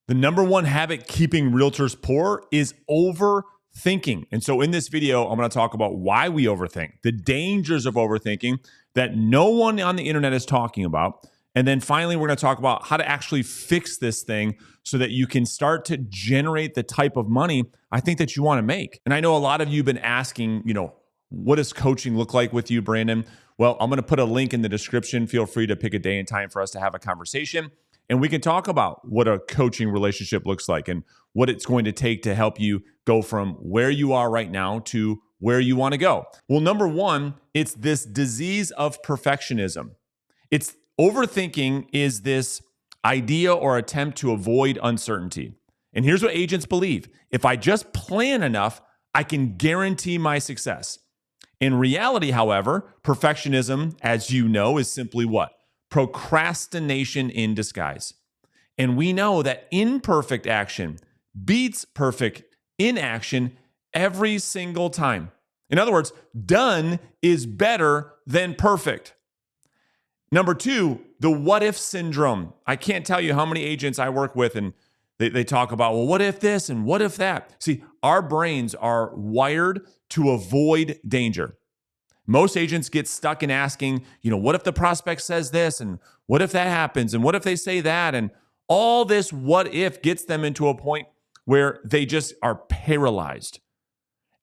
The number one habit keeping realtors poor is overthinking. And so in this video, I'm going to talk about why we overthink, the dangers of overthinking that no one on the internet is talking about. And then finally, we're going to talk about how to actually fix this thing so that you can start to generate the type of money I think that you want to make. And I know a lot of you have been asking, what does coaching look like with you, Brandon? Well, I'm going to put a link in the description. Feel free to pick a day and time for us to have a conversation. And we can talk about what a coaching relationship looks like and what it's going to take to help you go from where you are right now to where you want to go. Well, number one, it's this disease of perfectionism. Overthinking is this idea or attempt to avoid uncertainty. And here's what agents believe. If I just plan enough, I can guarantee my success. In reality, however, perfectionism, as you know, is simply what? Procrastination in disguise. And we know that imperfect action beats perfect inaction every single time. In other words, done is better than perfect. Number two, the what if syndrome. I can't tell you how many agents I work with and they talk about, well, what if this and what if that? See, our brains are wired to avoid danger. Most agents get stuck in asking, what if the prospect says this and what if that happens and what if they say that? And all this what if gets them into a point where they just are paralyzed.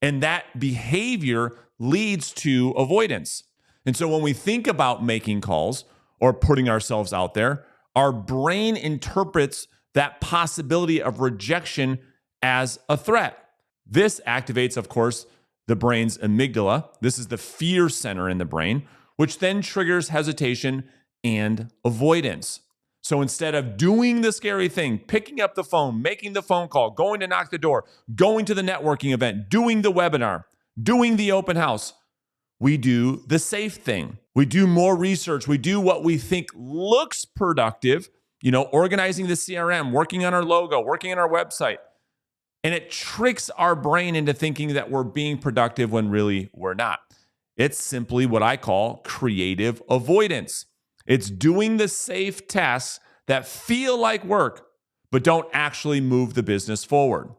And that behavior leads to avoidance. And so when we think about making calls or putting ourselves out there, our brain interprets that possibility of rejection as a threat. This activates, of course, the brain's amygdala. This is the fear center in the brain, which then triggers hesitation and avoidance. So instead of doing the scary thing, picking up the phone, making the phone call, going to knock the door, going to the networking event, doing the webinar, doing the open house, we do the safe thing. We do more research. We do what we think looks productive, organizing the CRM, working on our logo, working on our website. And it tricks our brain into thinking that we're being productive when really we're not. It's simply what I call creative avoidance. It's doing the safe tasks that feel like work, but don't actually move the business forward.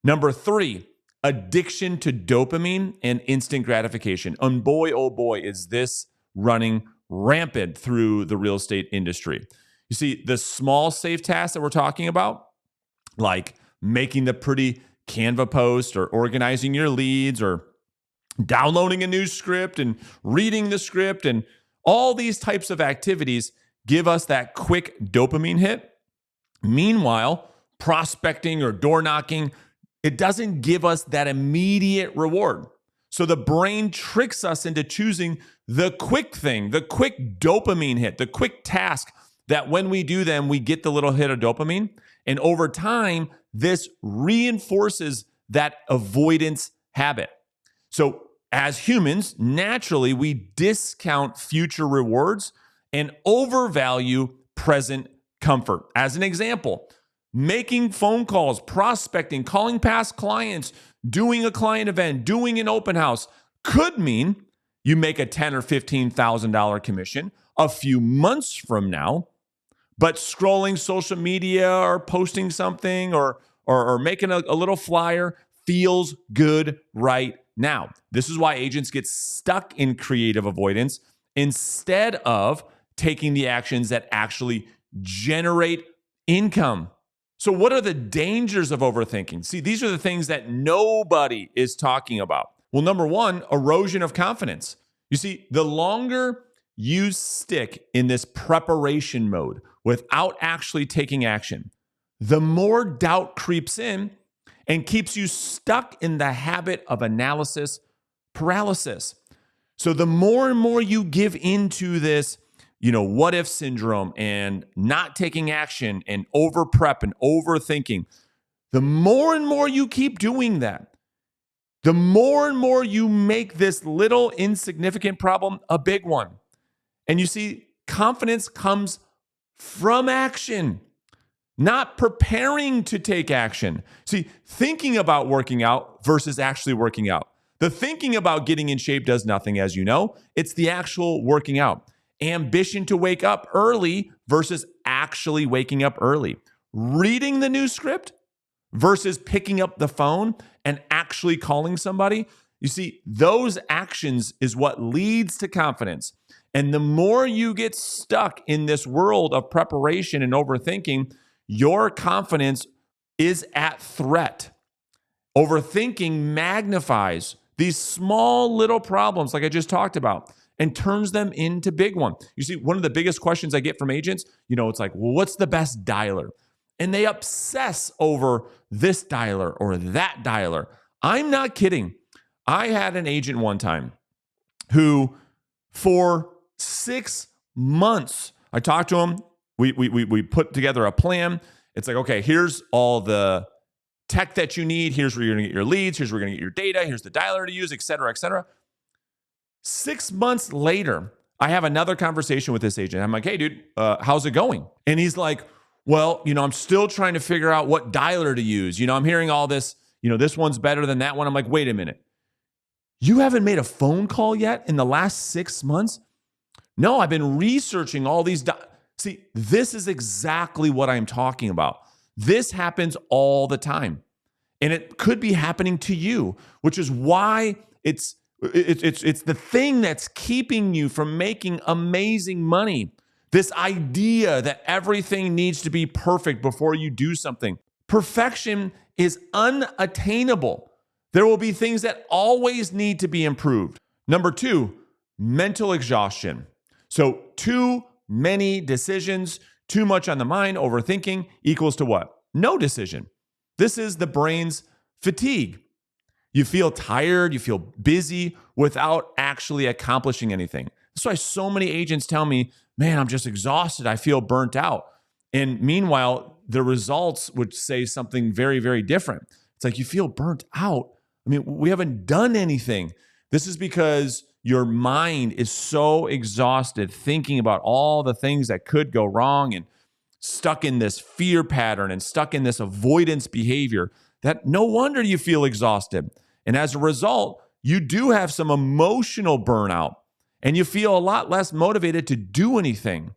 Number three, addiction to dopamine and instant gratification. And boy, oh boy, is this running rampant through the real estate industry. You see, the small safe tasks that we're talking about, like making the pretty Canva post or organizing your leads or downloading a new script and reading the script and all these types of activities give us that quick dopamine hit. Meanwhile, prospecting or door knocking, it doesn't give us that immediate reward. So the brain tricks us into choosing the quick thing, the quick dopamine hit, the quick task that when we do them, we get the little hit of dopamine. And over time, this reinforces that avoidance habit. So as humans, naturally, we discount future rewards and overvalue present comfort. As an example, making phone calls, prospecting, calling past clients, doing a client event, doing an open house could mean you make a $10,000 or $15,000 commission a few months from now. But scrolling social media or posting something or making a little flyer feels good right now. This is why agents get stuck in creative avoidance instead of taking the actions that actually generate income. So what are the dangers of overthinking? See, these are the things that nobody is talking about. Well, number one, erosion of confidence. You see, the longer you stick in this preparation mode without actually taking action, the more doubt creeps in and keeps you stuck in the habit of analysis paralysis. So the more and more you give into this, what if syndrome and not taking action and over prep and overthinking, the more and more you keep doing that, the more and more you make this little insignificant problem a big one. And you see, confidence comes from action, not preparing to take action. See, thinking about working out versus actually working out. The thinking about getting in shape does nothing, as you know. It's the actual working out. Ambition to wake up early versus actually waking up early. reading the new script versus picking up the phone and actually calling somebody. You see, those actions is what leads to confidence. And the more you get stuck in this world of preparation and overthinking, your confidence is at threat. Overthinking magnifies these small little problems, like I just talked about, and turns them into big ones. You see, one of the biggest questions I get from agents, it's like, well, what's the best dialer? And they obsess over this dialer or that dialer. I'm not kidding. I had an agent one time who, for 6 months, I talked to him. We put together a plan. It's like, okay, here's all the tech that you need. Here's where you're going to get your leads. Here's where you're going to get your data. Here's the dialer to use, et cetera, et cetera. 6 months later, I have another conversation with this agent. I'm like, hey, dude, how's it going? And he's like, well, I'm still trying to figure out what dialer to use. I'm hearing all this, this one's better than that one. I'm like, wait a minute. You haven't made a phone call yet in the last 6 months? No, I've been researching all these. See, this is exactly what I'm talking about. This happens all the time. And it could be happening to you, which is why it's the thing that's keeping you from making amazing money. This idea that everything needs to be perfect before you do something. Perfection is unattainable. There will be things that always need to be improved. Number 2, mental exhaustion. So too many decisions, too much on the mind, overthinking equals to what? No decision. This is the brain's fatigue. You feel tired, you feel busy without actually accomplishing anything. That's why so many agents tell me, man, I'm just exhausted. I feel burnt out. And meanwhile, the results would say something very, very different. It's like, you feel burnt out. I mean, we haven't done anything. This is because your mind is so exhausted thinking about all the things that could go wrong and stuck in this fear pattern and stuck in this avoidance behavior that no wonder you feel exhausted. And as a result, you do have some emotional burnout and you feel a lot less motivated to do anything.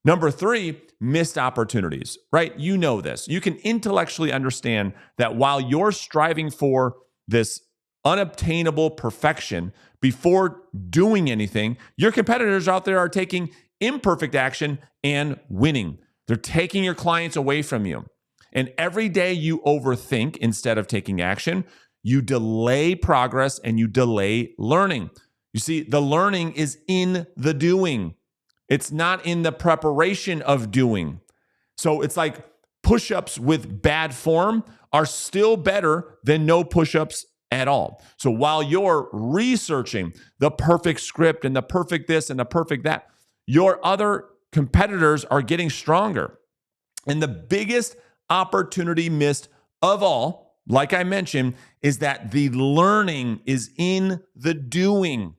Number 3, missed opportunities, right? You know this. You can intellectually understand that while you're striving for this unobtainable perfection before doing anything, your competitors out there are taking imperfect action and winning. They're taking your clients away from you. And every day you overthink instead of taking action, you delay progress and you delay learning. You see, the learning is in the doing. It's not in the preparation of doing. So it's like push-ups with bad form are still better than no push-ups at all. So while you're researching the perfect script and the perfect this and the perfect that, your other competitors are getting stronger. And the biggest opportunity missed of all, like I mentioned, is that the learning is in the doing.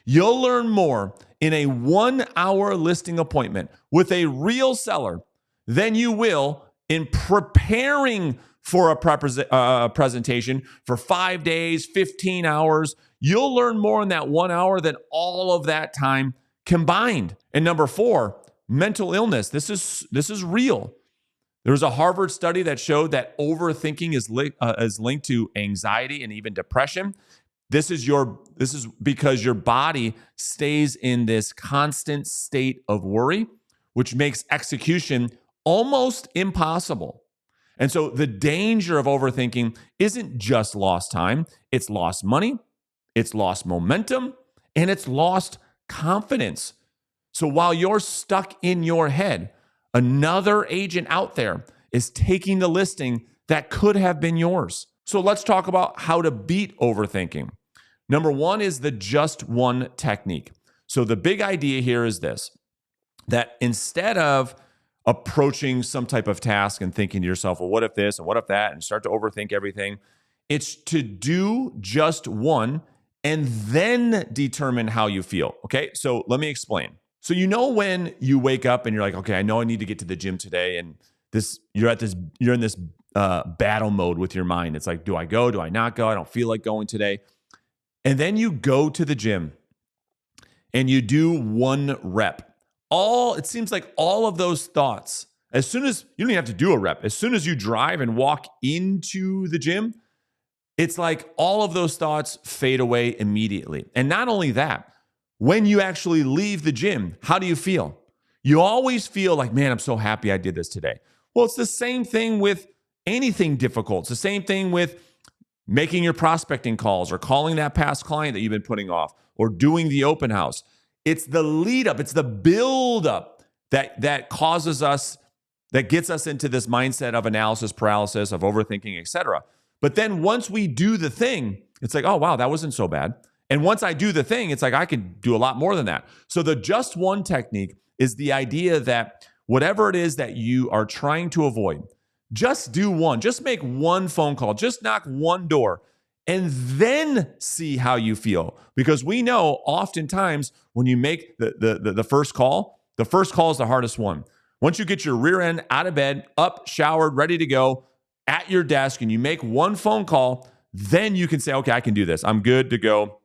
You'll learn more in a 1-hour listing appointment with a real seller than you will in preparing for a presentation for 5 days, 15 hours. You'll learn more in that 1 hour than all of that time combined. And number 4, mental illness. This is real. There was a Harvard study that showed that overthinking is linked to anxiety and even depression. This is because your body stays in this constant state of worry, which makes execution almost impossible. And so the danger of overthinking isn't just lost time, it's lost money, it's lost momentum, and it's lost confidence. So while you're stuck in your head, another agent out there is taking the listing that could have been yours. So let's talk about how to beat overthinking. Number 1 is the just one technique. So the big idea here is this, that instead of approaching some type of task and thinking to yourself, well, what if this and what if that, and start to overthink everything, it's to do just one and then determine how you feel. Okay, so let me explain. So when you wake up and you're like, okay, I know I need to get to the gym today, and you're in this battle mode with your mind. It's like, do I go? Do I not go? I don't feel like going today. And then you go to the gym and you do 1 rep. It seems like all of those thoughts As soon as you don't even have to do a rep, as soon as you drive and walk into the gym, it's like all of those thoughts fade away immediately. And not only that, when you actually leave the gym, how do you feel? You always feel like, man, I'm so happy I did this today. Well, it's the same thing with anything difficult. It's the same thing with making your prospecting calls or calling that past client that you've been putting off or doing the open house. It's the lead up, it's the build up that causes us, that gets us into this mindset of analysis paralysis, of overthinking, etc. But then once we do the thing, it's like, oh, wow, that wasn't so bad. And once I do the thing, it's like I could do a lot more than that. So the just one technique is the idea that whatever it is that you are trying to avoid, just do one. Just make one phone call. Just knock one door and then see how you feel. Because we know oftentimes when you make the first call is the hardest one. Once you get your rear end out of bed, up, showered, ready to go, at your desk, and you make one phone call, then you can say, okay, I can do this. I'm good to go.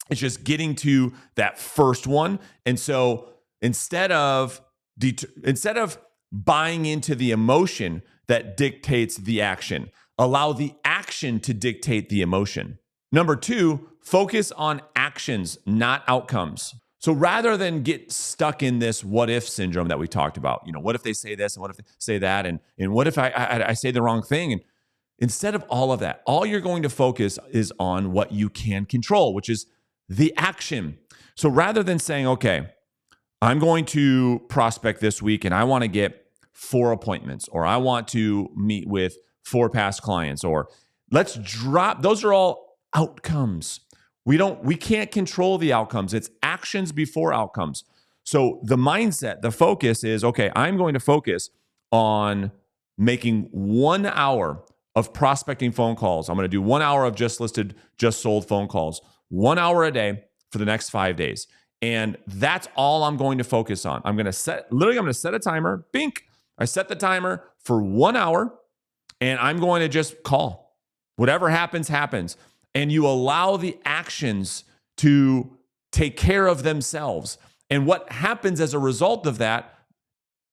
It's just getting to that first one. And so instead of buying into the emotion that dictates the action, allow the action to dictate the emotion. Number 2, focus on actions, not outcomes. So rather than get stuck in this what if syndrome that we talked about, what if they say this and what if they say that, and what if I say the wrong thing? And instead of all of that, all you're going to focus is on what you can control, which is the action. So rather than saying, okay, I'm going to prospect this week and I want to get 4 appointments, or I want to meet with 4 past clients, or let's drop, those are all outcomes. We can't control the outcomes. It's actions before outcomes. So the mindset, the focus is, okay, I'm going to focus on making 1 hour of prospecting phone calls. I'm going to do 1 hour of just listed, just sold phone calls, 1 hour a day for the next 5 days. And that's all I'm going to focus on. I'm going to set a timer. Bink. I set the timer for 1 hour and I'm going to just call. Whatever happens, happens. And you allow the actions to take care of themselves. And what happens as a result of that,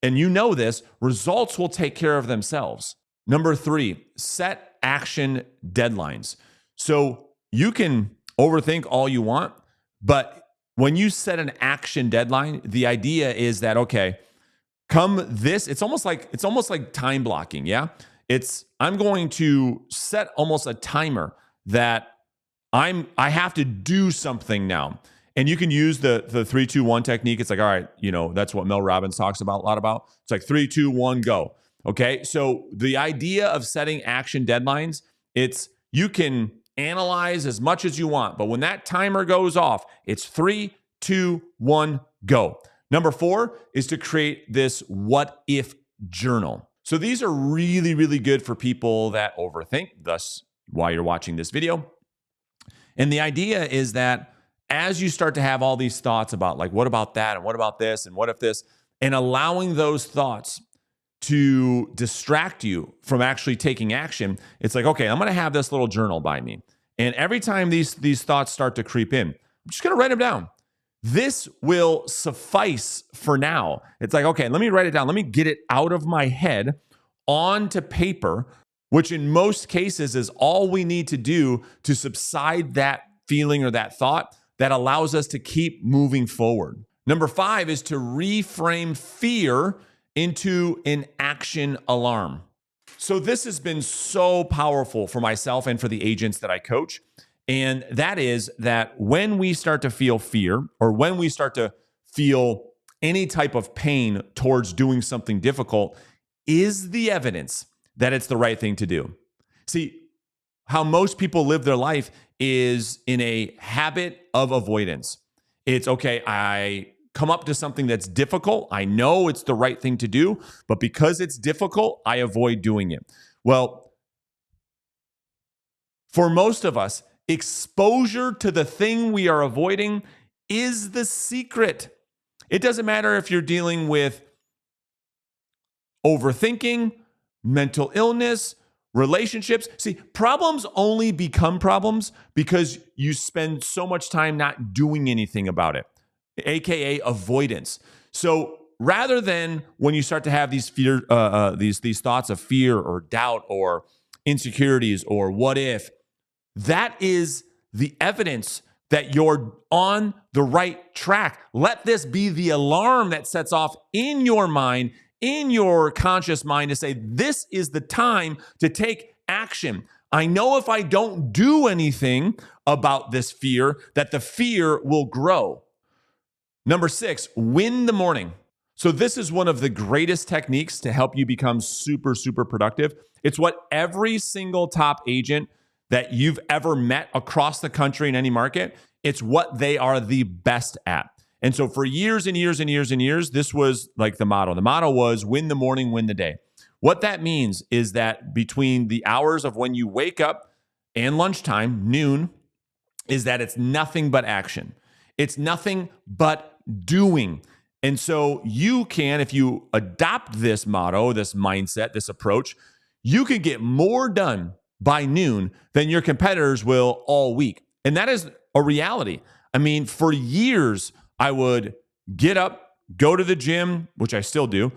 and you know this, results will take care of themselves. Number 3, set action deadlines. So you can overthink all you want, but when you set an action deadline, the idea is that, okay, it's almost like time blocking. Yeah. I'm going to set almost a timer that I have to do something now. And you can use the 3-2-1 technique. It's like, all right, that's what Mel Robbins talks about a lot about. It's like 3, 2, 1, go. Okay. So the idea of setting action deadlines, you can analyze as much as you want, but when that timer goes off, it's 3, 2, 1, go. Number 4 is to create this what if journal. So these are really, really good for people that overthink, thus why you're watching this video. And the idea is that as you start to have all these thoughts about like, what about that? And what about this? And what if this? And allowing those thoughts to distract you from actually taking action, it's like, okay, I'm going to have this little journal by me. And every time these thoughts start to creep in, I'm just going to write them down. This will suffice for now. It's like, okay, let me write it down. Let me get it out of my head onto paper, which in most cases is all we need to do to subside that feeling or that thought that allows us to keep moving forward. Number 5 is to reframe fear into an action alarm. So this has been so powerful for myself and for the agents that I coach. And that is that when we start to feel fear, or when we start to feel any type of pain towards doing something difficult, is the evidence that it's the right thing to do. See, how most people live their life is in a habit of avoidance. It's okay, I come up to something that's difficult. I know it's the right thing to do, but because it's difficult, I avoid doing it. Well, for most of us, exposure to the thing we are avoiding is the secret. It doesn't matter if you're dealing with overthinking, mental illness, relationships. See, problems only become problems because you spend so much time not doing anything about it, AKA avoidance. So rather than when you start to have these these thoughts of fear or doubt or insecurities or what if, that is the evidence that you're on the right track. Let this be the alarm that sets off in your mind, in your conscious mind, to say, this is the time to take action. I know if I don't do anything about this fear, that the fear will grow. Number 6, win the morning. So this is one of the greatest techniques to help you become super, super productive. It's what every single top agent that you've ever met across the country in any market, it's what they are the best at. And so for years and years and years and years, this was like the motto. The motto was win the morning, win the day. What that means is that between the hours of when you wake up and lunchtime, noon, is that it's nothing but action. It's nothing but doing. And so you can, if you adopt this motto, this mindset, this approach, you can get more done by noon than your competitors will all week. And that is a reality. I mean, for years, I would get up, go to the gym, which I still do,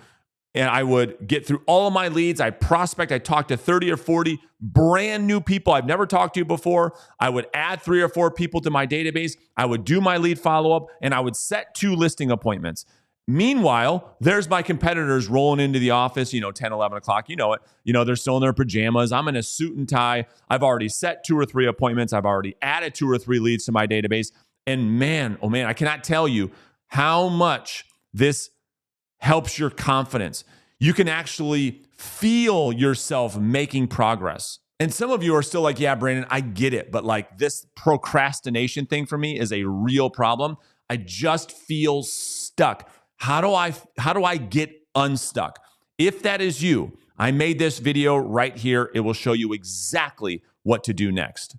and I would get through all of my leads. I prospect, I talk to 30 or 40 brand new people I've never talked to before. I would add 3 or 4 people to my database. I would do my lead follow-up, and I would set 2 listing appointments. Meanwhile, there's my competitors rolling into the office, 10, 11 o'clock. You know it. They're still in their pajamas. I'm in a suit and tie. I've already set 2 or 3 appointments. I've already added 2 or 3 leads to my database. And man, oh man, I cannot tell you how much this helps your confidence. You can actually feel yourself making progress. And some of you are still like, yeah, Brandon, I get it. But like this procrastination thing for me is a real problem. I just feel stuck. How do I get unstuck? If that is you, I made this video right here. It will show you exactly what to do next.